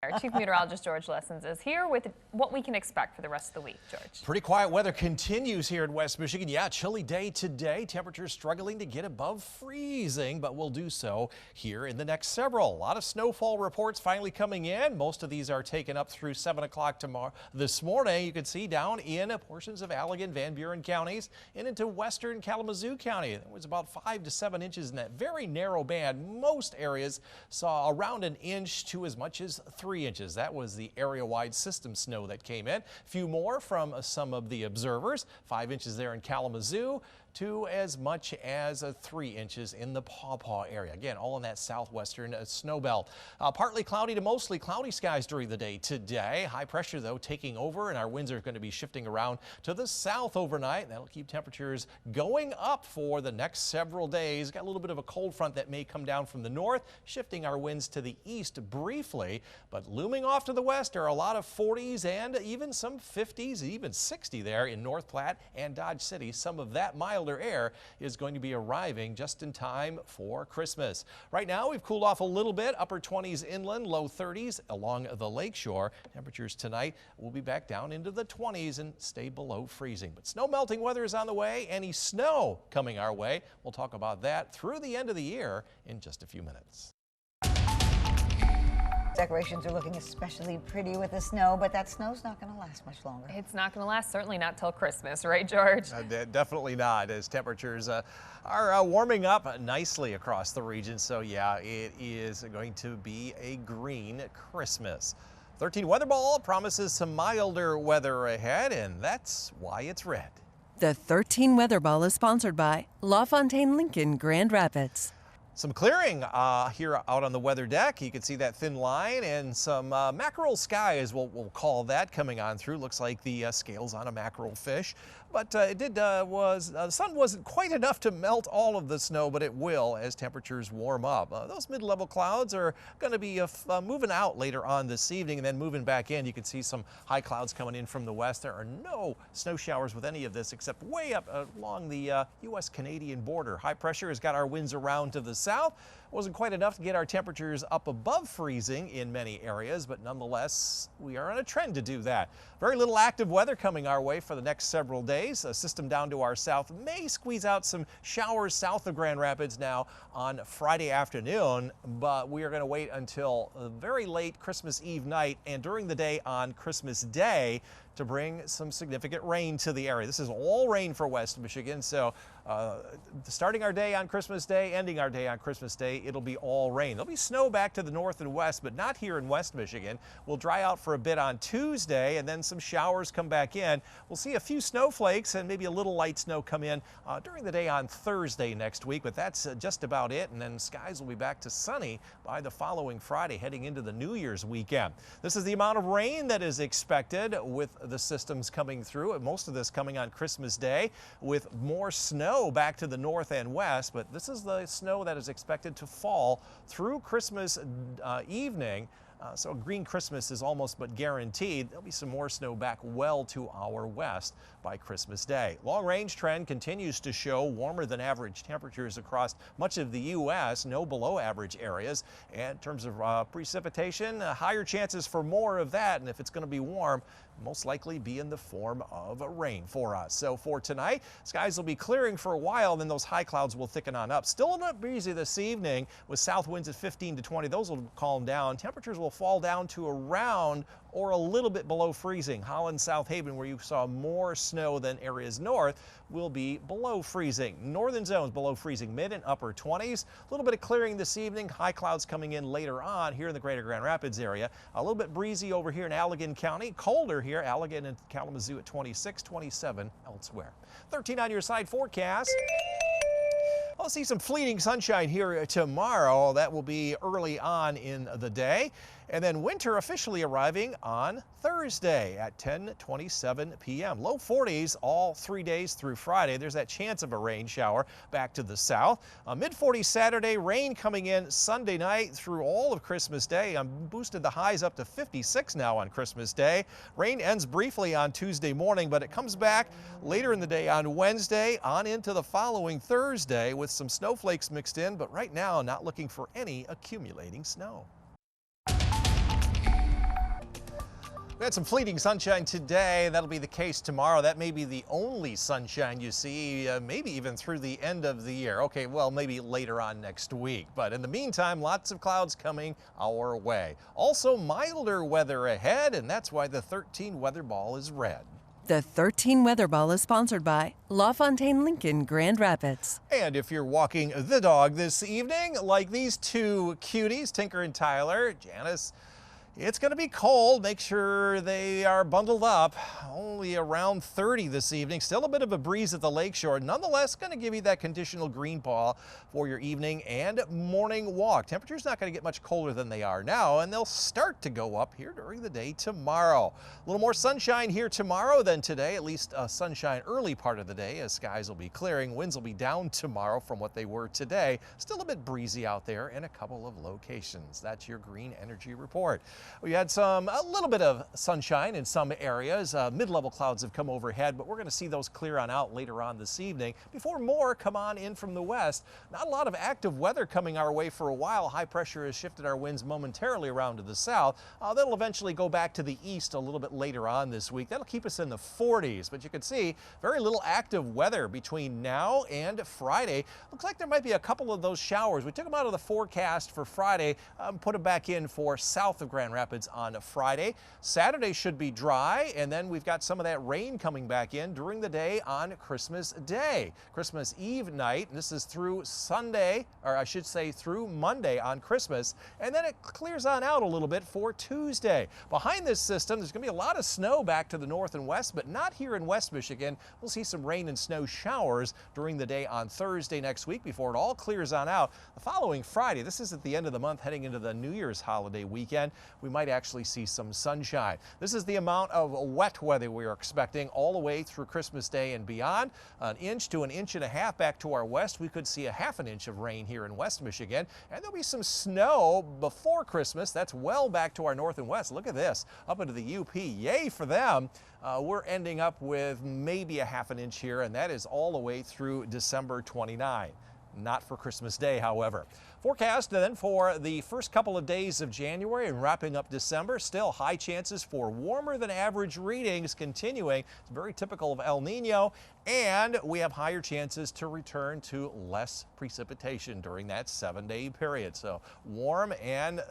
Our Chief Meteorologist George Lessons is here with what we can expect for the rest of the week. George. Pretty quiet weather continues here in West Michigan. Yeah, chilly day today. Temperatures struggling to get above freezing, but will do so here in the next several. A lot of snowfall reports finally coming in. Most of these are taken up through 7 o'clock tomorrow. This morning, you can see down in portions of Allegan, Van Buren counties and into western Kalamazoo County. There was about 5 to 7 inches in that very narrow band. Most areas saw around an inch to as much as 3 inches. That was the area-wide system snow that came in. A few more from some of the observers. 5 inches there in Kalamazoo to as much as 3 inches in the Paw Paw area. Again, all in that southwestern snow belt. Partly cloudy to mostly cloudy skies during the day today. High pressure, though, taking over, and our winds are going to be shifting around to the south overnight. That'll keep temperatures going up for the next several days. Got a little bit of a cold front that may come down from the north, shifting our winds to the east briefly. But looming off to the west are a lot of 40s and even some 50s, even 60 there in North Platte and Dodge City. Some of that milder air is going to be arriving just in time for Christmas. Right now, we've cooled off a little bit. Upper 20s inland, low 30s along the lakeshore. Temperatures tonight will be back down into the 20s and stay below freezing. But snow melting weather is on the way. Any snow coming our way. We'll talk about that through the end of the year in just a few minutes. Decorations are looking especially pretty with the snow, but that snow's not going to last much longer. It's not going to last, certainly not till Christmas, right, George? Definitely not, as temperatures are warming up nicely across the region. So yeah, it is going to be a green Christmas. 13 Weather Ball promises some milder weather ahead, and that's why it's red. The 13 Weather Ball is sponsored by LaFontaine Lincoln Grand Rapids. Some clearing here out on the weather deck. You can see that thin line and some mackerel sky is what we'll call that coming on through. Looks like the scales on a mackerel fish. But the sun wasn't quite enough to melt all of the snow, but it will as temperatures warm up. Those mid-level clouds are going to be moving out later on this evening and then moving back in. You can see some high clouds coming in from the west. There are no snow showers with any of this except way up along the U.S.-Canadian border. High pressure has got our winds around to the south. Wasn't quite enough to get our temperatures up above freezing in many areas, but nonetheless, we are on a trend to do that. Very little active weather coming our way for the next several days. A system down to our south may squeeze out some showers south of Grand Rapids now on Friday afternoon, but we are going to wait until very late Christmas Eve night and during the day on Christmas Day to bring some significant rain to the area. This is all rain for West Michigan, so starting our day on Christmas Day, ending our day on Christmas Day, it'll be all rain. There'll be snow back to the north and west, but not here in West Michigan. We'll dry out for a bit on Tuesday, and then some showers come back in. We'll see a few snowflakes and maybe a little light snow come in during the day on Thursday next week, but that's just about it, and then skies will be back to sunny by the following Friday, heading into the New Year's weekend. This is the amount of rain that is expected with the systems coming through, and most of this coming on Christmas Day with more snow back to the north and west, but this is the snow that is expected to fall through Christmas evening. So a green Christmas is almost but guaranteed. There'll be some more snow back well to our west by Christmas Day. Long range trend continues to show warmer than average temperatures across much of the U.S., no below average areas. And in terms of precipitation, higher chances for more of that. And if it's going to be warm, most likely be in the form of rain for us. So for tonight, skies will be clearing for a while, then those high clouds will thicken on up. Still a bit breezy this evening with south winds at 15 to 20. Those will calm down. Temperatures will fall down to around or a little bit below freezing. Holland, South Haven, where you saw more snow than areas north, will be below freezing. Northern zones below freezing, mid and upper 20s. A little bit of clearing this evening. High clouds coming in later on here in the greater Grand Rapids area. A little bit breezy over here in Allegan County. Colder here, Allegan and Kalamazoo at 26, 27 elsewhere. 13 on your side forecast. I'll see some fleeting sunshine here tomorrow. That will be early on in the day. And then winter officially arriving on Thursday at 10:27 p.m. Low 40s all 3 days through Friday. There's that chance of a rain shower back to the south. Mid 40s Saturday, rain coming in Sunday night through all of Christmas Day. Boosted the highs up to 56 now on Christmas Day. Rain ends briefly on Tuesday morning, but it comes back later in the day on Wednesday on into the following Thursday with some snowflakes mixed in, but right now not looking for any accumulating snow. We had some fleeting sunshine today. That'll be the case tomorrow. That may be the only sunshine you see, maybe even through the end of the year. Okay, well, maybe later on next week. But in the meantime, lots of clouds coming our way. Also, milder weather ahead, and that's why the 13 weather ball is red. The 13 Weather Ball is sponsored by LaFontaine Lincoln Grand Rapids. And if you're walking the dog this evening, like these two cuties, Tinker and Tyler, Janice, it's going to be cold. Make sure they are bundled up. Only around 30 this evening. Still a bit of a breeze at the lakeshore. Nonetheless, going to give you that conditional green paw for your evening and morning walk. Temperature's not going to get much colder than they are now, and they'll start to go up here during the day tomorrow. A little more sunshine here tomorrow than today, at least sunshine early part of the day as skies will be clearing. Winds will be down tomorrow from what they were today. Still a bit breezy out there in a couple of locations. That's your Green Energy Report. We had a little bit of sunshine in some areas. Mid-level clouds have come overhead, but we're going to see those clear on out later on this evening before more come on in from the west. Not a lot of active weather coming our way for a while. High pressure has shifted our winds momentarily around to the south. That'll eventually go back to the east a little bit later on this week. That'll keep us in the 40s, but you can see very little active weather between now and Friday. Looks like there might be a couple of those showers. We took them out of the forecast for Friday, put them back in for south of Grand Rapids on Friday. Saturday should be dry, and then we've got some of that rain coming back in during the day on Christmas Day. Christmas Eve night, and this is through Sunday, or I should say through Monday on Christmas, and then it clears on out a little bit for Tuesday. Behind this system, there's going to be a lot of snow back to the north and west, but not here in West Michigan. We'll see some rain and snow showers during the day on Thursday next week before it all clears on out. The following Friday, this is at the end of the month heading into the New Year's holiday weekend, we might actually see some sunshine. This is the amount of wet weather we are expecting all the way through Christmas Day and beyond. An inch to an inch and a half back to our west. We could see a half an inch of rain here in West Michigan, and there'll be some snow before Christmas. That's well back to our north and west. Look at this, up into the UP. Yay for them. We're ending up with maybe a half an inch here, and that is all the way through December 29. Not for Christmas Day, however. Forecast then for the first couple of days of January and wrapping up December. Still high chances for warmer than average readings continuing. It's very typical of El Nino, and we have higher chances to return to less precipitation during that 7-day period. So warm and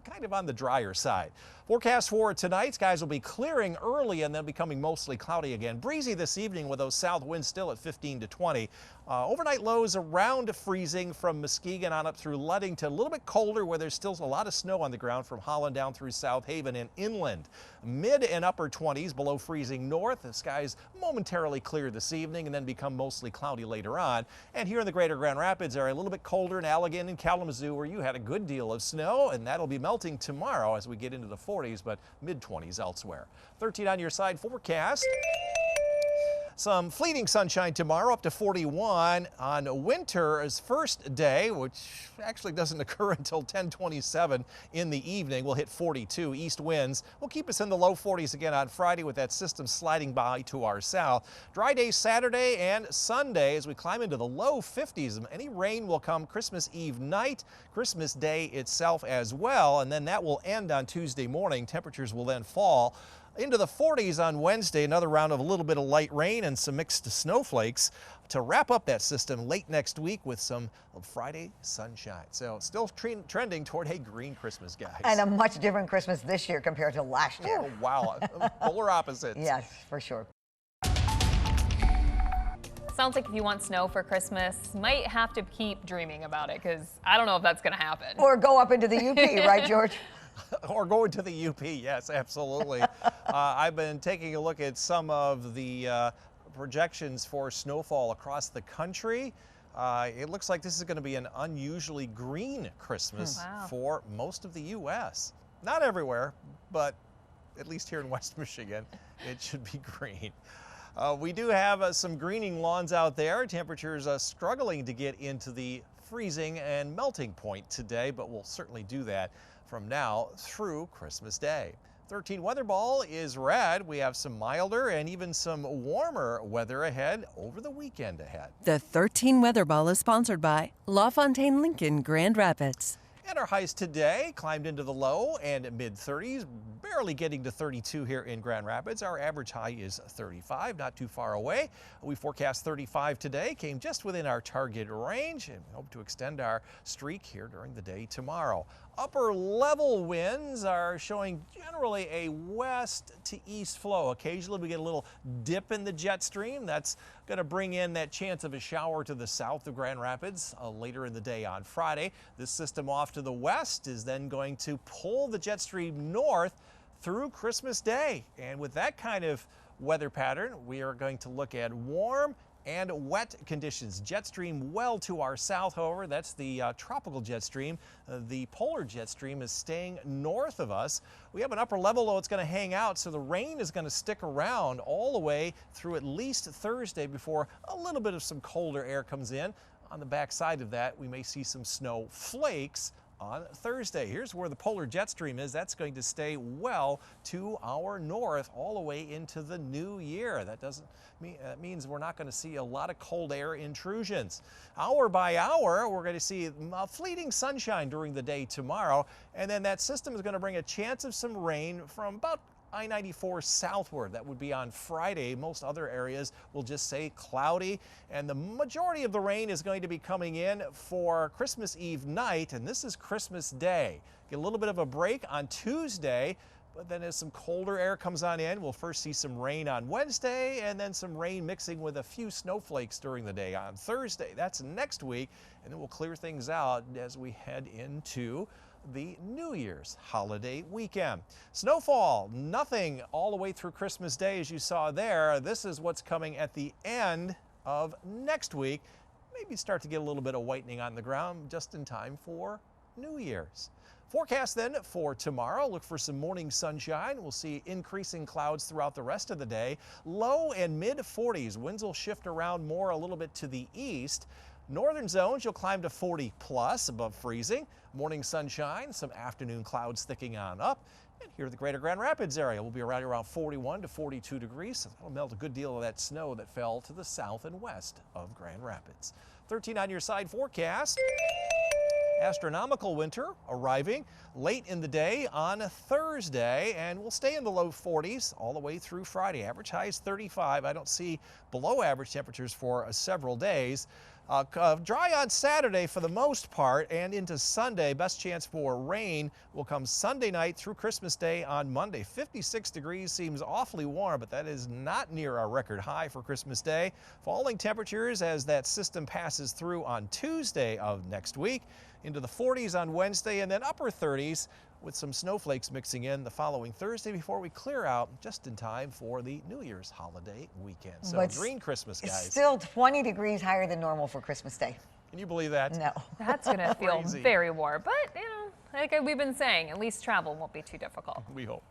kind of on the drier side. Forecast for tonight, skies will be clearing early and then becoming mostly cloudy again. Breezy this evening with those south winds still at 15 to 20. Overnight lows around freezing from Muskegon on up through Ludington. A little bit colder where there's still a lot of snow on the ground from Holland down through South Haven and inland. Mid and upper 20s below freezing north. The skies momentarily clear this evening and then become mostly cloudy later on. And here in the greater Grand Rapids area, a little bit colder in Allegan and Kalamazoo where you had a good deal of snow, and that'll be melting tomorrow as we get into the 40s, but mid-20s elsewhere. 13 on your side forecast. Some fleeting sunshine tomorrow, up to 41 on winter's first day, which actually doesn't occur until 10:27 in the evening. We'll hit 42. East winds will keep us in the low 40s again on Friday with that system sliding by to our south. Dry day Saturday and Sunday as we climb into the low 50s. Any rain will come Christmas Eve night, Christmas Day itself as well, and then that will end on Tuesday morning. Temperatures will then fall into the 40s on Wednesday. Another round of a little bit of light rain and some mixed snowflakes to wrap up that system late next week with some Friday sunshine. So still trending toward a green Christmas, guys. And a much different Christmas this year compared to last year. Oh, wow. Polar opposites. Yes, for sure. Sounds like if you want snow for Christmas, might have to keep dreaming about it because I don't know if that's going to happen. Or go up into the UP, right, George? Or going to the UP, yes, absolutely. I've been taking a look at some of the projections for snowfall across the country. It looks like this is going to be an unusually green Christmas for most of the U.S. Not everywhere, but at least here in West Michigan, it should be green. We do have some greening lawns out there. Temperatures struggling to get into the freezing and melting point today, but we'll certainly do that from now through Christmas Day. 13 weather ball is red. We have some milder and even some warmer weather ahead over the weekend ahead. The 13 Weather Ball is sponsored by LaFontaine Lincoln Grand Rapids. And our highs today climbed into the low and mid 30s, barely getting to 32 here in Grand Rapids. Our average high is 35, not too far away. We forecast 35 today, came just within our target range, and we hope to extend our streak here during the day tomorrow. Upper level winds are showing generally a west to east flow. Occasionally we get a little dip in the jet stream. That's going to bring in that chance of a shower to the south of Grand Rapids later in the day on Friday. This system off to the west is then going to pull the jet stream north through Christmas Day. And with that kind of weather pattern, we are going to look at warm and wet conditions. Jet stream well to our south, however, that's the tropical jet stream. The polar jet stream is staying north of us. We have an upper level low it's going to hang out, so the rain is going to stick around all the way through at least Thursday before a little bit of some colder air comes in. On the back side of that, we may see some snow flakes on Thursday. Here's where the polar jet stream is. That's going to stay well to our north all the way into the new year. That means we're not going to see a lot of cold air intrusions. Hour by hour, we're going to see fleeting sunshine during the day tomorrow, and then that system is going to bring a chance of some rain from about I-94 southward. That would be on Friday. Most other areas will just say cloudy, and the majority of the rain is going to be coming in for Christmas Eve night, and this is Christmas Day. Get a little bit of a break on Tuesday, but then as some colder air comes on in, we'll first see some rain on Wednesday, and then some rain mixing with a few snowflakes during the day on Thursday. That's next week, and then we'll clear things out as we head into the New Year's holiday weekend. Snowfall, nothing all the way through Christmas Day as you saw there. This is what's coming at the end of next week. Maybe start to get a little bit of whitening on the ground just in time for New Year's. Forecast then for tomorrow, look for some morning sunshine. We'll see increasing clouds throughout the rest of the day. Low and mid 40s. Winds will shift around more a little bit to the east. Northern zones, you'll climb to 40 plus above freezing. Morning sunshine, some afternoon clouds thickening on up. And here in the greater Grand Rapids area, we'll be around 41 to 42 degrees. So that'll melt a good deal of that snow that fell to the south and west of Grand Rapids. 13 on your side forecast. Astronomical winter arriving late in the day on Thursday, and we'll stay in the low 40s all the way through Friday. Average high is 35. I don't see below average temperatures for several days. Dry on Saturday for the most part, and into Sunday. Best chance for rain will come Sunday night through Christmas Day on Monday. 56 degrees seems awfully warm, but that is not near our record high for Christmas Day. Falling temperatures as that system passes through on Tuesday of next week, into the 40s on Wednesday, and then upper 30s with some snowflakes mixing in the following Thursday before we clear out just in time for the New Year's holiday weekend. So green Christmas, guys. It's still 20 degrees higher than normal for Christmas Day. Can you believe that? No. That's going to feel Crazy. very warm, but you know, like we've been saying, at least travel won't be too difficult. We hope.